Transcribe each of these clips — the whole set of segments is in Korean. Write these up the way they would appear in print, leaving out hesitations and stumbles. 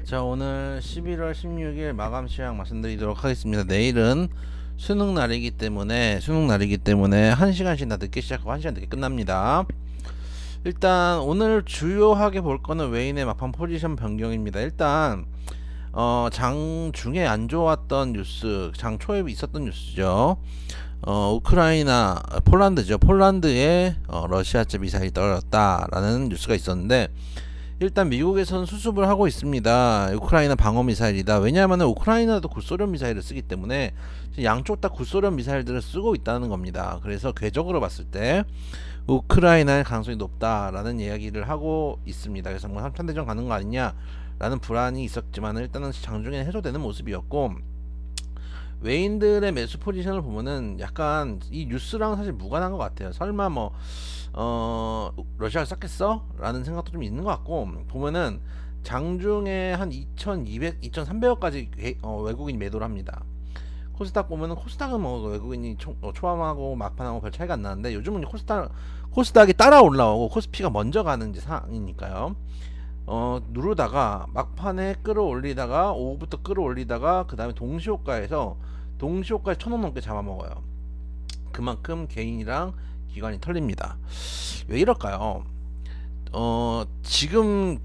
자, 오늘 11월 16일 마감 시황 말씀드리도록 하겠습니다. 내일은 수능 날이기 때문에 1시간씩 다 늦게 시작하고 1시간 늦게 끝납니다. 일단 오늘 주요하게 볼 거는 외인의 막판 포지션 변경입니다. 일단 장중에 안 좋았던 뉴스, 장 초에 있었던 뉴스죠. 우크라이나, 폴란드죠. 폴란드에 러시아제 미사일이 떨어졌다라는 뉴스가 있었는데, 일단 미국에서는 수습을 하고 있습니다. 우크라이나 방어 미사일이다. 왜냐하면 우크라이나도 구소련 미사일을 쓰기 때문에 양쪽 다 구소련 미사일들을 쓰고 있다는 겁니다. 그래서 궤적으로 봤을 때 우크라이나의 가능성이 높다라는 이야기를 하고 있습니다. 그래서 뭐 3차 대전 가는 거 아니냐라는 불안이 있었지만 일단은 장중에 해소되는 모습이었고, 외인들의 매수 포지션을 보면은 약간 이 뉴스랑 사실 무관한 것 같아요. 설마 뭐 러시아가 쐈겠어? 라는 생각도 좀 있는 것 같고, 보면은 장중에 한 2200, 2300억까지 외국인이 매도를 합니다. 코스닥 보면은, 코스닥은 뭐 외국인이 초반하고 막판하고 별 차이가 안 나는데, 요즘은 코스닥이 따라 올라오고 코스피가 먼저 가는 이제 상황이니까요. 누르다가 막판에 끌어올리다가 오후부터 끌어올리다가 그 다음에 동시호가에서 1000원 넘게 잡아먹어요. 그만큼 개인이랑 기관이 털립니다. 왜 이럴까요? 지금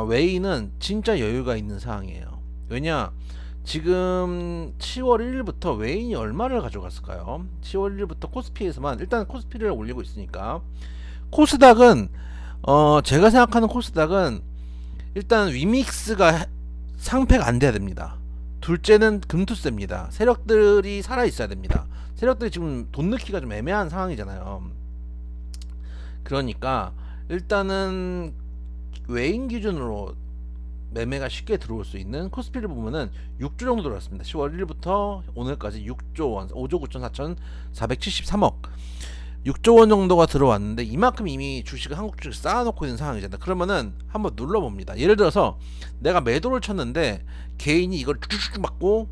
외인은 진짜 여유가 있는 상황이에요. 왜냐, 지금 10월 1일부터 외인이 얼마를 가져갔을까요? 10월 1일부터 코스피에서만, 일단 코스피를 올리고 있으니까, 코스닥은 제가 생각하는 코스닥은 일단 위믹스가 상패가 안 돼야 됩니다. 둘째는 금투세입니다. 세력들이 살아 있어야 됩니다. 세력들이 지금 돈 넣기가 좀 애매한 상황이잖아요. 그러니까 일단은 외인 기준으로 매매가 쉽게 들어올 수 있는 코스피를 보면은 6조 정도 들어왔습니다. 10월 1일부터 오늘까지 6조 원, 5조 9,4,473억, 6조 원 정도가 들어왔는데, 이만큼 이미 주식을, 한국 주식을 쌓아놓고 있는 상황이잖아요. 그러면은 한번 눌러봅니다. 예를 들어서 내가 매도를 쳤는데 개인이 이걸 쭉쭉쭉 먹고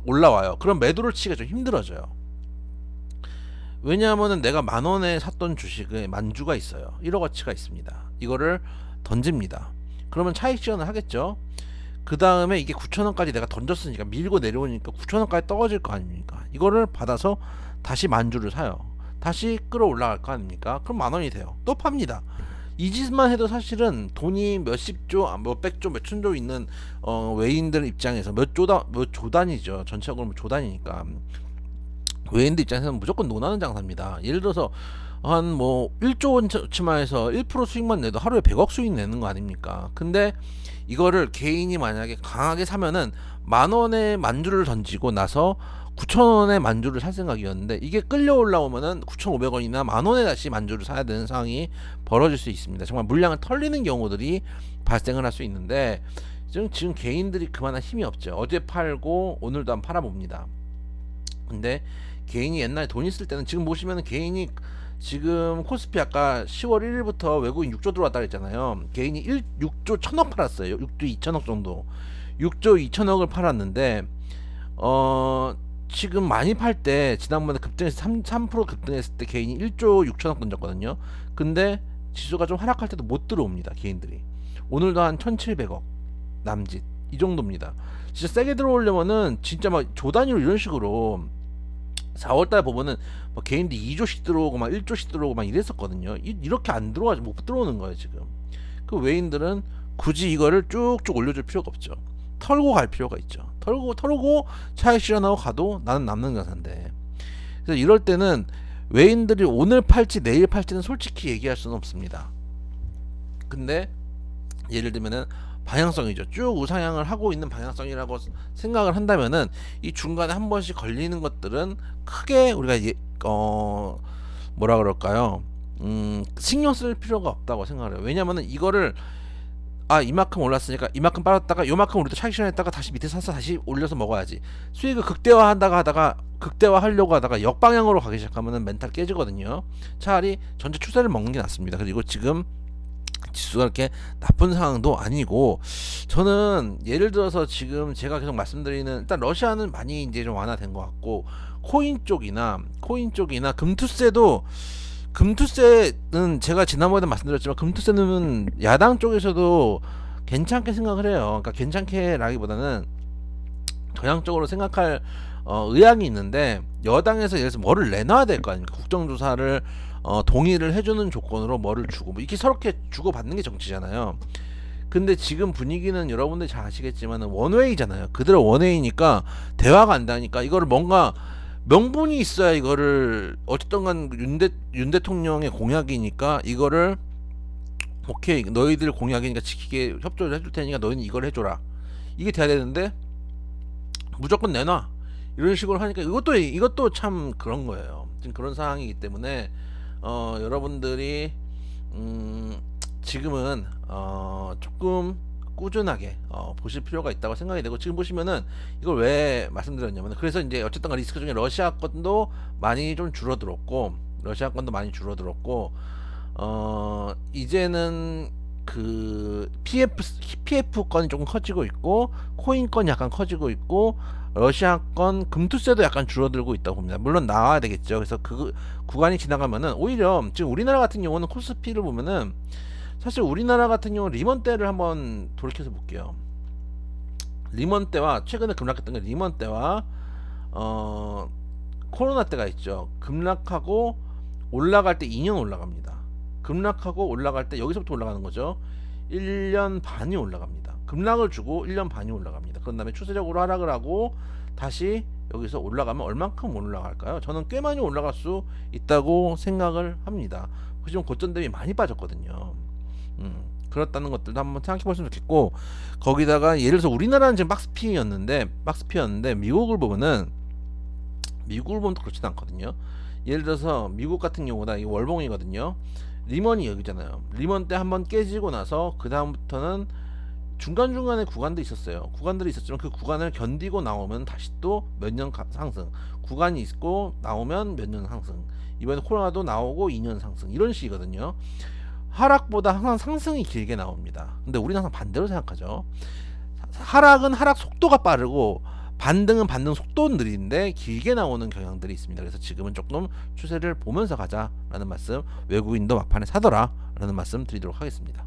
올라와요. 그럼 매도를 치기가 좀 힘들어져요. 왜냐하면은 내가 10,000원에 샀던 주식에 만주가 있어요. 1억어치가 있습니다. 이거를 던집니다. 그러면 차익 실현을 하겠죠. 그 다음에 이게 9,000원까지 내가 던졌으니까, 밀고 내려오니까 9,000원까지 떨어질 거 아닙니까? 이거를 받아서 다시 만주를 사요. 다시 끌어올라갈 거 아닙니까? 그럼 10,000원이 돼요. 또 팝니다. 이 짓만 해도 사실은 돈이 몇십조, 몇백조, 몇천조 있는 외인들 입장에서 몇 조단이죠. 전체적으로 조단이니까 외인들 입장에서는 무조건 논하는 장사입니다. 예를 들어서 한 뭐 1조 원치마에서 1% 수익만 내도 하루에 100억 수익 내는 거 아닙니까? 근데 이거를 개인이 만약에 강하게 사면은 10,000원의 만주를 던지고 나서 9,000원의 만주를 살 생각이었는데, 이게 끌려 올라오면은 9,500원이나 10,000원에 다시 만주를 사야 되는 상황이 벌어질 수 있습니다. 정말 물량을 털리는 경우들이 발생을 할 수 있는데, 지금 개인들이 그만한 힘이 없죠. 어제 팔고 오늘도 안 팔아봅니다. 근데 개인이 옛날에 돈 있을 때는, 지금 보시면은 개인이 지금 코스피 아까 10월 1일부터 외국인 6조 들어왔다 그랬잖아요. 개인이 6조 1,000억 팔았어요. 6조 2천억 정도. 6조 2천억을 팔았는데, 지금 많이 팔 때, 지난번에 급등해서 3% 급등했을 때 개인이 1조 6천억 던졌거든요. 근데 지수가 좀 하락할 때도 못 들어옵니다. 개인들이. 오늘도 한 1,700억 남짓, 이 정도입니다. 진짜 세게 들어오려면은 진짜 막 조단위로 이런 식으로 4월달 보면은 막 개인들이 2조씩 들어오고 막 1조씩 들어오고 막 이랬었거든요. 이렇게 안 들어와서 못 들어오는 거예요 지금. 그 외인들은 굳이 이거를 쭉쭉 올려줄 필요가 없죠. 털고 갈 필요가 있죠. 털고 차익 실현하고 가도 나는 남는 자산데. 그래서 이럴 때는 외인들이 오늘 팔지 내일 팔지는 솔직히 얘기할 수는 없습니다. 근데 예를 들면은 방향성이죠. 쭉 우상향을 하고 있는 방향성이라고 생각을 한다면은, 이 중간에 한 번씩 걸리는 것들은 크게 우리가 뭐라 그럴까요? 신경 쓸 필요가 없다고 생각을 해요. 왜냐면은 이거를, 이만큼 올랐으니까 이만큼 빠졌다가 요만큼 우리도 차익 실현했다가 다시 밑에 사서 다시 올려서 먹어야지, 수익을 극대화하려고 하다가 역방향으로 가기 시작하면은 멘탈 깨지거든요. 차라리 전체 추세를 먹는 게 낫습니다. 그리고 지금 지수가 그렇게 나쁜 상황도 아니고, 저는 예를 들어서 지금 제가 계속 말씀드리는, 일단 러시아는 많이 이제 좀 완화된 것 같고, 코인 쪽이나 금투세는 제가 지난번에 말씀드렸지만, 금투세는 야당 쪽에서도 괜찮게 생각을 해요. 그러니까 괜찮게라기보다는 전향적으로 생각할 의향이 있는데, 여당에서 예를 들어서 뭐를 내놔야 될 거 아닙니까? 국정조사를 동의를 해주는 조건으로 뭐를 주고, 뭐 이렇게 서럽게 주고받는 게 정치잖아요. 근데 지금 분위기는 여러분들 잘 아시겠지만 원웨이잖아요. 그대로 원웨이니까 대화가 안 되니까 이거를 뭔가 명분이 있어야, 이거를 어쨌든 간 윤 대통령의 공약이니까 이거를 오케이, 너희들 공약이니까 지키게 협조를 해줄 테니까 너희는 이걸 해줘라, 이게 돼야 되는데 무조건 내놔 이런 식으로 하니까 이것도 참 그런 거예요. 지금 그런 상황이기 때문에 여러분들이 지금은 조금 꾸준하게 보실 필요가 있다고 생각이 되고, 지금 보시면은 이걸 왜 말씀드렸냐면, 그래서 이제 어쨌든 리스크 중에 러시아 건도 많이 좀 줄어들었고, 이제는 그 PF 건이 조금 커지고 있고, 코인 건이 약간 커지고 있고, 러시아 건 금투세도 약간 줄어들고 있다고 봅니다. 물론 나와야 되겠죠. 그래서 그 구간이 지나가면은 오히려 지금 우리나라 같은 경우는 코스피를 보면은, 사실 우리나라 같은 경우는 리먼 때를 한번 돌이켜서 볼게요. 리먼 때와 최근에 급락했던 게, 리먼 때와 코로나 때가 있죠. 급락하고 올라갈 때 2년 올라갑니다. 급락하고 올라갈 때 여기서부터 올라가는 거죠. 1년 반이 올라갑니다. 급락을 주고 1년 반이 올라갑니다. 그런 다음에 추세적으로 하락을 하고 다시 여기서 올라가면 얼만큼 올라갈까요? 저는 꽤 많이 올라갈 수 있다고 생각을 합니다. 지금 고점 대비 많이 빠졌거든요. 그렇다는 것들도 한번 생각해 보시면 좋겠고, 거기다가 예를 들어서 우리나라는 지금 박스피였는데 미국을 보면 또 그렇지는 않거든요. 예를 들어서 미국 같은 경우다, 이 월봉이거든요. 리먼이 여기잖아요. 리먼 때 한번 깨지고 나서 그 다음부터는 중간중간에 구간들이 있었지만 그 구간을 견디고 나오면 다시 또 몇 년 상승, 구간이 있고 나오면 몇 년 상승, 이번에 코로나도 나오고 2년 상승, 이런 식이거든요. 하락보다 항상 상승이 길게 나옵니다. 근데 우리는 항상 반대로 생각하죠. 하락은 하락 속도가 빠르고 반등은 반등 속도는 느린데 길게 나오는 경향들이 있습니다. 그래서 지금은 조금 추세를 보면서 가자라는 말씀, 외국인도 막판에 사더라 라는 말씀 드리도록 하겠습니다.